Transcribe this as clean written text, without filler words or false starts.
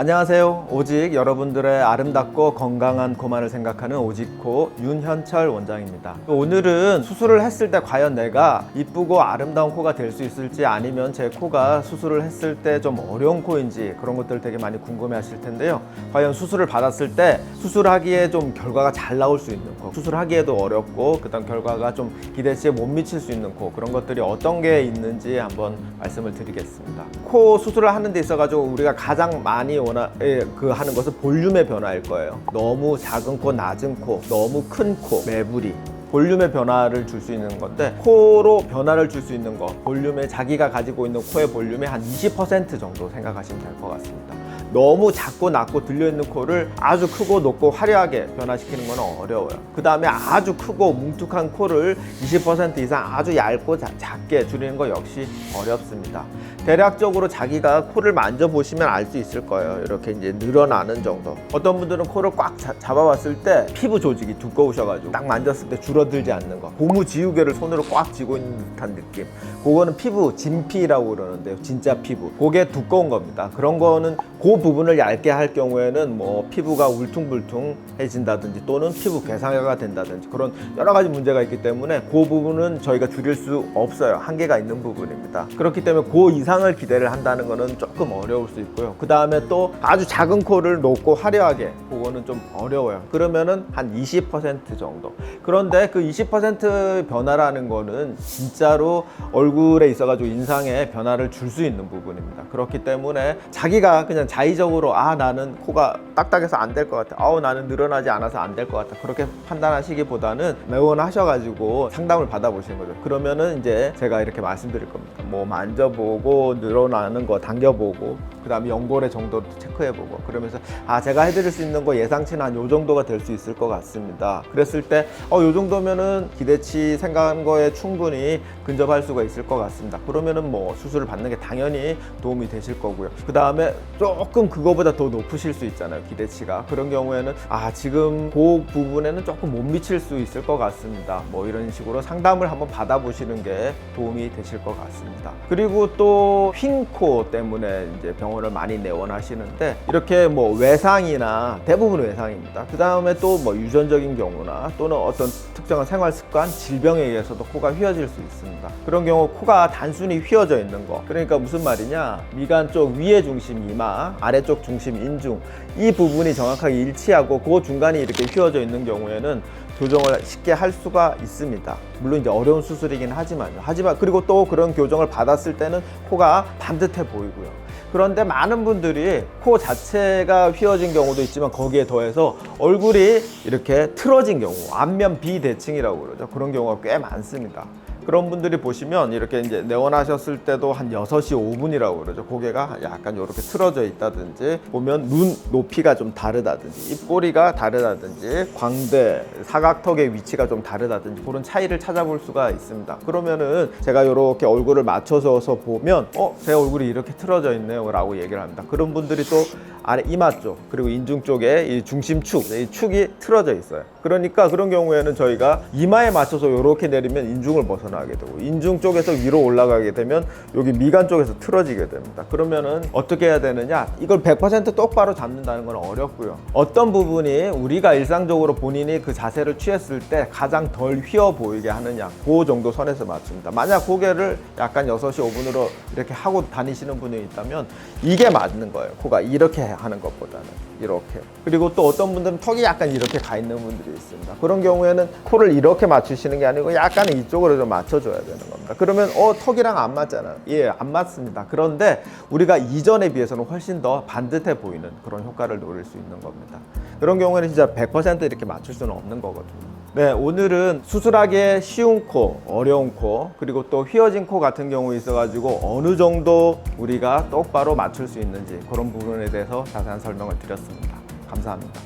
안녕하세요. 오직 여러분들의 아름답고 건강한 코만을 생각하는 오직코 윤현철 원장입니다. 오늘은 수술을 했을 때 과연 내가 이쁘고 아름다운 코가 될 수 있을지, 아니면 제 코가 수술을 했을 때 좀 어려운 코인지, 그런 것들 되게 많이 궁금해 하실 텐데요. 과연 수술을 받았을 때 수술하기에 좀 결과가 잘 나올 수 있는 코, 수술하기에도 어렵고 그다음 결과가 좀 기대치에 못 미칠 수 있는 코, 그런 것들이 어떤 게 있는지 한번 말씀을 드리겠습니다. 코 수술을 하는 데 있어 가지고 우리가 가장 많이 하는 것은 볼륨의 변화일 거예요. 너무 작은 코, 낮은 코, 너무 큰 코, 매부리, 볼륨의 변화를 줄 수 있는 건데, 코로 변화를 줄 수 있는 거, 볼륨에 자기가 가지고 있는 코의 볼륨의 한 20% 정도 생각하시면 될 것 같습니다. 너무 작고 낮고 들려있는 코를 아주 크고 높고 화려하게 변화시키는 건 어려워요. 그 다음에 아주 크고 뭉툭한 코를 20% 이상 아주 얇고 작게 줄이는 거 역시 어렵습니다. 대략적으로 자기가 코를 만져보시면 알 수 있을 거예요. 이렇게 이제 늘어나는 정도. 어떤 분들은 코를 꽉 잡아봤을 때 피부 조직이 두꺼우셔가지고 딱 만졌을 때 줄어들지 않는 거, 고무 지우개를 손으로 꽉 쥐고 있는 듯한 느낌, 그거는 피부 진피라고 그러는데요. 진짜 피부, 그게 두꺼운 겁니다. 그런 거는 그 부분을 얇게 할 경우에는 뭐 피부가 울퉁불퉁해진다든지 또는 피부 괴상화가 된다든지 그런 여러 가지 문제가 있기 때문에 그 부분은 저희가 줄일 수 없어요. 한계가 있는 부분입니다. 그렇기 때문에 그 이상을 기대를 한다는 거는 조금 어려울 수 있고요. 그 다음에 또 아주 작은 코를 높고 화려하게, 그거는 좀 어려워요. 그러면은 한 20% 정도. 그런데 그 20% 변화라는 거는 진짜로 얼굴에 있어가지고 인상에 변화를 줄 수 있는 부분입니다. 그렇기 때문에 자기가 그냥 자의적으로 나는 코가 딱딱해서 안 될 것 같아, 나는 늘어나지 않아서 안 될 것 같아, 그렇게 판단하시기보다는 매원하셔가지고 상담을 받아보시는 거죠. 그러면은 이제 제가 이렇게 말씀드릴 겁니다. 뭐 만져보고 늘어나는 거 당겨보고, 그 다음에 연골의 정도도 체크해보고, 그러면서 제가 해드릴 수 있는 거 예상치는 한 요 정도가 될 수 있을 것 같습니다. 그랬을 때 요 정도면은 기대치 생각한 거에 충분히 근접할 수가 있을 것 같습니다. 그러면은 뭐 수술을 받는 게 당연히 도움이 되실 거고요. 그 다음에 조금 그거보다 더 높으실 수 있잖아요, 기대치가. 그런 경우에는 지금 그 부분에는 조금 못 미칠 수 있을 것 같습니다. 뭐 이런 식으로 상담을 한번 받아보시는 게 도움이 되실 것 같습니다. 그리고 또 휜 코 때문에 이제 병원을 많이 내원하시는데, 이렇게 뭐 외상이나, 대부분 외상입니다. 그 다음에 또 뭐 유전적인 경우나 또는 어떤 특정한 생활 습관, 질병에 의해서도 코가 휘어질 수 있습니다. 그런 경우 코가 단순히 휘어져 있는 거, 그러니까 무슨 말이냐, 미간 쪽 위의 중심 이마, 아래쪽 중심 인중, 이 부분이 정확하게 일치하고 그 중간이 이렇게 휘어져 있는 경우에는 교정을 쉽게 할 수가 있습니다. 물론 이제 어려운 수술이긴 하지만 그리고 또 그런 교정을 받았을 때는 코가 반듯해 보이고요. 그런데 많은 분들이 코 자체가 휘어진 경우도 있지만 거기에 더해서 얼굴이 이렇게 틀어진 경우, 안면 비대칭이라고 그러죠. 그런 경우가 꽤 많습니다. 그런 분들이 보시면 이렇게 이제 내원하셨을 때도 한 6시 5분이라고 그러죠. 고개가 약간 이렇게 틀어져 있다든지, 보면 눈 높이가 좀 다르다든지, 입꼬리가 다르다든지, 광대, 사각턱의 위치가 좀 다르다든지, 그런 차이를 찾아볼 수가 있습니다. 그러면은 제가 이렇게 얼굴을 맞춰서 보면 제 얼굴이 이렇게 틀어져 있네요 라고 얘기를 합니다. 그런 분들이 또 아래 이마 쪽, 그리고 인중 쪽에 이 중심축, 이 축이 틀어져 있어요. 그러니까 그런 경우에는 저희가 이마에 맞춰서 이렇게 내리면 인중을 벗어나게 되고, 인중 쪽에서 위로 올라가게 되면 여기 미간 쪽에서 틀어지게 됩니다. 그러면은 어떻게 해야 되느냐, 이걸 100% 똑바로 잡는다는 건 어렵고요. 어떤 부분이 우리가 일상적으로 본인이 그 자세를 취했을 때 가장 덜 휘어 보이게 하느냐, 그 정도 선에서 맞춥니다. 만약 고개를 약간 6시 5분으로 이렇게 하고 다니시는 분이 있다면 이게 맞는 거예요. 코가 이렇게 하는 것보다는 이렇게. 그리고 또 어떤 분들은 턱이 약간 이렇게 가 있는 분들이 있습니다. 그런 경우에는 코를 이렇게 맞추시는 게 아니고 약간 이쪽으로 좀 맞춰줘야 되는 겁니다. 그러면 턱이랑 안 맞잖아요. 안 맞습니다. 그런데 우리가 이전에 비해서는 훨씬 더 반듯해 보이는 그런 효과를 노릴 수 있는 겁니다. 그런 경우에는 진짜 100% 이렇게 맞출 수는 없는 거거든요. 네, 오늘은 수술하기 쉬운 코, 어려운 코, 그리고 또 휘어진 코 같은 경우 있어가지고 어느 정도 우리가 똑바로 맞출 수 있는지, 그런 부분에 대해서 자세한 설명을 드렸습니다. 감사합니다.